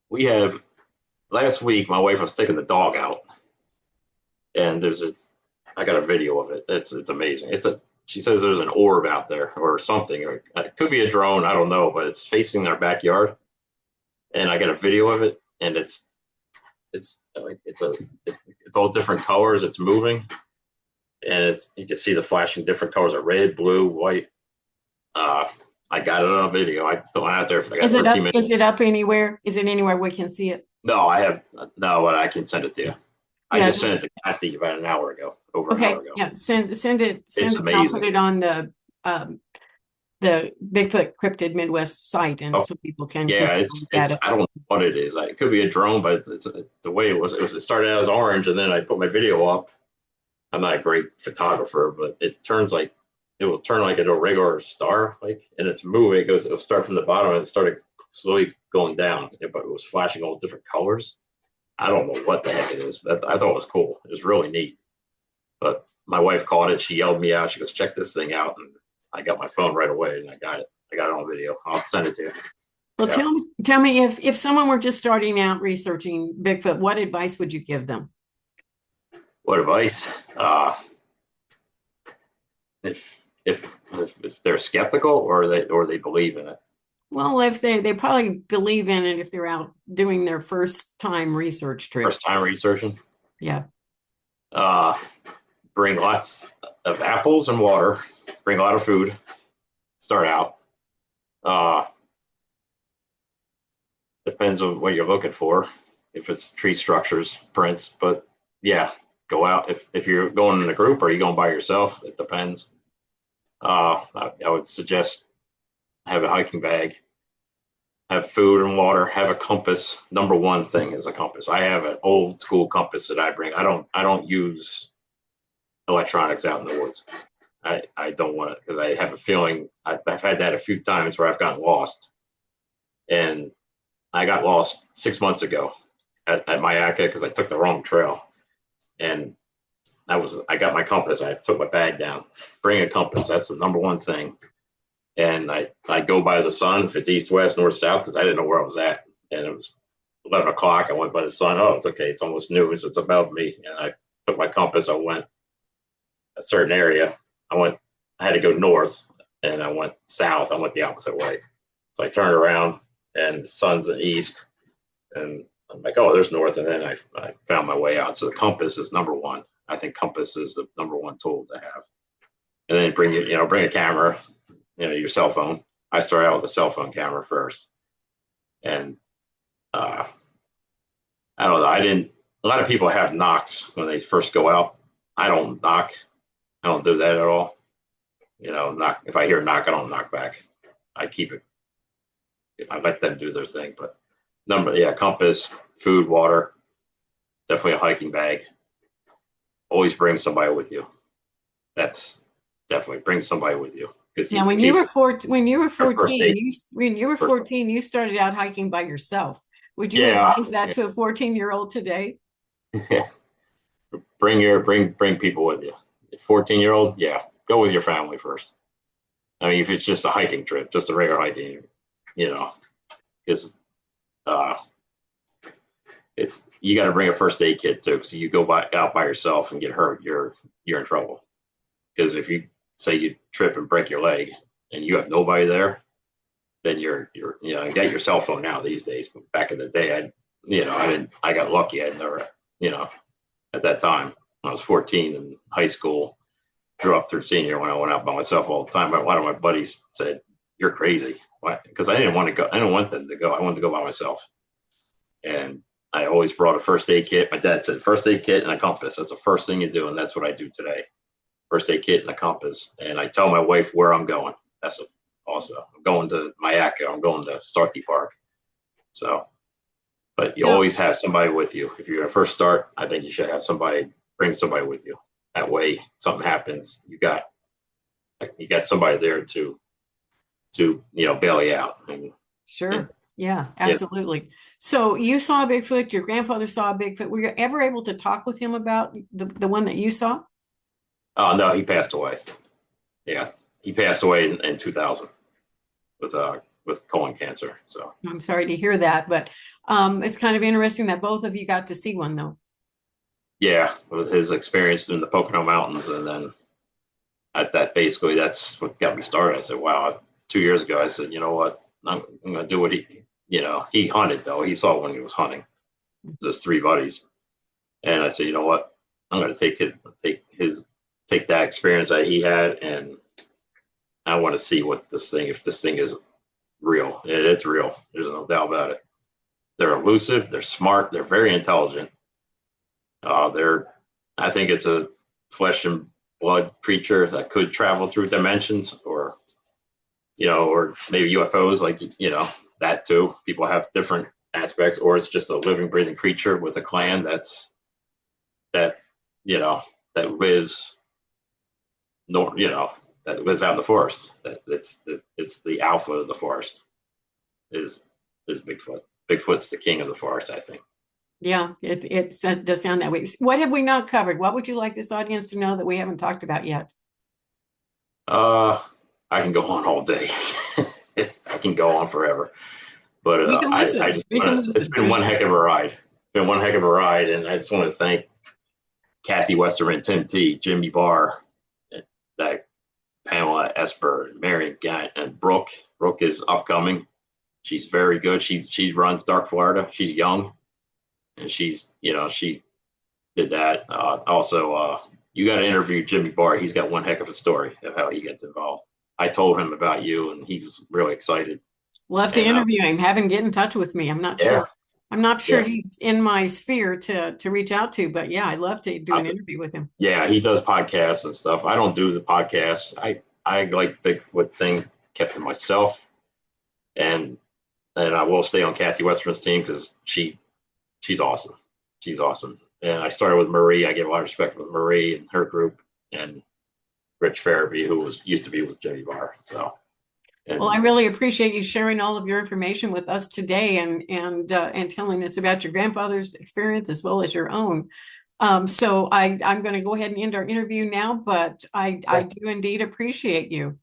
We have last week. My wife was taking the dog out, and I got a video of it. It's amazing. She says there's an orb out there or something, or it could be a drone. I don't know, but it's facing our backyard, and I got a video of it, and it's like it's all different colors. It's moving, and you can see the flashing different colors of red, blue, white. Uh, I got it on video. I went out there. I got Is it 13 up? minutes. Is it up anywhere? Is it anywhere we can see it? No, I have no, but I can send it to you. I Yeah. just sent it to Kathy about an hour ago, over an hour Okay. ago. Yeah. Send it. It's Send it. And I'll put amazing. it on um, the Bigfoot Cryptid Midwest site, and Oh, so people can yeah, look at it. I don't know what it is. It could be a drone, but it's the way it started out as orange, and then I put my video up. I'm not a great photographer, but it will turn like into a regular star, and it's moving. It'll start from the bottom and it started slowly going down, but it was flashing all different colors. I don't know what the heck it is, but I thought it was cool. It was really neat. But my wife caught it. She yelled me out. She goes, "Check this thing out!" And I got my phone right away, and I got it. I got it on video. I'll send it to you. Well, Yeah. tell me if someone were just starting out researching Bigfoot, what advice would you give them? What advice? If they're skeptical or they believe in it. Well, if they probably believe in it if they're out doing their first time research trip. First time researching. Yeah. Uh, bring lots of apples and water. Bring a lot of food. Start out. Uh, Depends on what you're looking for. If it's tree structures, prints, but yeah, go out. If you're going in a group or are you going by yourself, it depends. I would suggest have a hiking bag, have food and water, have a compass. Number one thing is a compass. I have an old school compass that I bring. I don't use electronics out in the woods. I don't want it because I have a feeling I've had that a few times where I've gotten lost. And I got lost 6 months ago at Mayaka because I took the wrong trail. And I got my compass. I took my bag down. Bring a compass. That's the number one thing. And I go by the sun if it's east, west, north, south, because I didn't know where I was at. And it was 11 o'clock. I went by the sun. Oh, it's okay. It's almost noon, so it's above me. And I took my compass. I went a certain area. I had to go north, and I went south. I went the opposite way. So I turned around, and the sun's in the east. And I'm like, oh, there's north. And then I found my way out. So the compass is number one. I think compass is the number one tool to have. And then bring a camera, your cell phone. I started out with a cell phone camera first. And I don't know. A lot of people have knocks when they first go out. I don't knock. I don't do that at all. Knock. If I hear a knock, I don't knock back. I keep it. I let them do their thing. But compass, food, water, definitely a hiking bag. Always bring somebody with you. That's definitely bring somebody with you. Now, when you were 14, aid. you started out hiking by yourself. Would you Yeah, advise that to a 14-year-old today? bring people with you. 14-year-old, yeah, go with your family first. I mean, if it's just a hiking trip, just a regular hiking, because it's you got to bring a first aid kit too, because you go out by yourself and get hurt, you're in trouble. Because if you say you trip and break your leg and you have nobody there, then you got your cell phone now these days. But back in the day, I got lucky. I never, at that time when I was 14 in high school, through senior when I went out by myself all the time. But one of my buddies said, "You're crazy." Why? Because I didn't want to go. I didn't want them to go. I wanted to go by myself. And I always brought a first aid kit. My dad said first aid kit and a compass. That's the first thing you do, and that's what I do today. First aid kit and a compass. And I tell my wife where I'm going. That's also I'm going to Mayaka. I'm going to Starkey Park. So, but you always have somebody with you. If you're going to first start, I think you should have bring somebody with you. That way, something happens, you got somebody there to bail you out. Sure. Yeah, absolutely. So you saw a Bigfoot, your grandfather saw a Bigfoot. Were you ever able to talk with him about the one that you saw? Oh, no, he passed away. Yeah, he passed away in 2000 with colon cancer. So I'm sorry to hear that, but it's kind of interesting that both of you got to see one, though. Yeah, with his experience in the Pocono Mountains, and then basically that's what got me started. I said, wow, 2 years ago, I said, you know what, I'm going to do what he hunted though. He saw when he was hunting, just three buddies. And I said, you know what, I'm going to take that experience that he had, and I want to see if this thing is real. It's real. There's no doubt about it. They're elusive. They're smart. They're very intelligent. I think it's a flesh and blood creature that could travel through dimensions, or maybe UFOs, that too. People have different aspects, or it's just a living, breathing creature with a clan that lives, that lives out in the forest. It's the alpha of the forest is Bigfoot. Bigfoot's the king of the forest, I think. Yeah, it does sound that way. What have we not covered? What would you like this audience to know that we haven't talked about yet? I can go on all day. I can go on forever. But it's been one heck of a ride. It's been one heck of a ride, and I just want to thank Kathy Westerman, Tim T, Jimmy Barr, that Pamela Esper, Marion Gant, and Brooke. Brooke is upcoming. She's very good. She runs Dark Florida. She's young, and she did that. Also, you got to interview Jimmy Barr. He's got one heck of a story of how he gets involved. I told him about you, and he was really excited. Love to And interview him. Have him get in touch with me. I'm not yeah, sure. I'm not sure yeah, he's in my sphere to reach out to, but yeah, I'd love to do I, an interview with him. yeah, he does podcasts and stuff. I don't do the podcasts. I like Bigfoot thing kept to myself, and I will stay on Kathy Westerman's team because she's awesome. She's awesome. And I started with Marie. I get a lot of respect for Marie and her group, and Rich Farabee, who was used to be with Jimmy Barr. So, Well, I and really appreciate you sharing all of your information with us today and telling us about your grandfather's experience as well as your own. So I'm going to go ahead and end our interview now, but I do indeed appreciate you.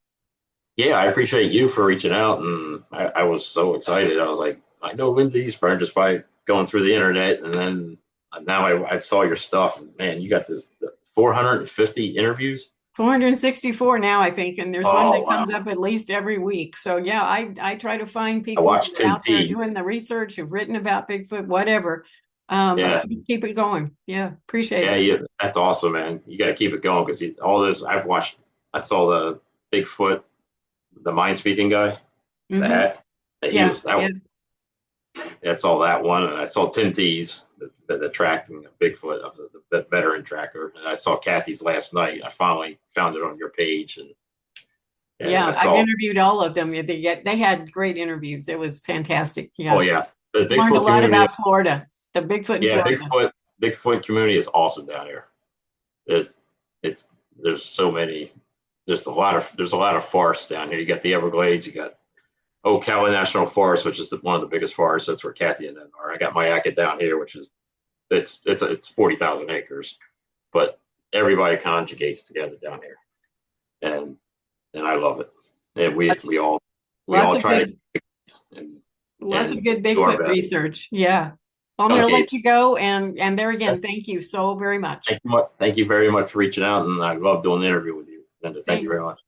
yeah, I appreciate you for reaching out, and I was so excited. I was like, I know Lindsay Eastburn just by going through the internet, and then now I saw your stuff, and man, you got this 450 interviews. 464 now, I think, and there's one Oh that wow! comes up at least every week. So yeah, I try to find I people watched who are Tim out there T's. doing the research, who've written about Bigfoot, whatever. But Yeah, keep it going. Yeah, appreciate yeah, it. yeah. That's awesome, man. You got to keep it going because all this I've watched. I saw the Bigfoot, the mind speaking guy, the Hmm. hat. He Yeah, was that. yeah. I saw that one, and I saw Tim T's, the tracking of Bigfoot of the veteran tracker, and I saw Kathy's last night. I finally found it on your page, and I Yeah, I've saw. interviewed all of them. They had great interviews. It was fantastic. Oh Yeah. yeah, the Learned a Bigfoot lot community. about Florida, the Bigfoot in Yeah, Florida. Bigfoot community is awesome down here. There's it's there's so many. There's a lot of forests down here. You got the Everglades. You got Ocala National Forest, which is one of the biggest forests. That's where Kathy and them are. I got Mayaca down here, which is it's 40,000 acres, but everybody conjugates together down here, and I love it. And Lots, we lots all of try to good, and, lots of good do our Bigfoot best. research. Yeah. Well, I'm going to Okay, let you go. And there again, thank you so very much. thank you very much for reaching out, and I love doing the interview with you. And thank you Thanks. very much.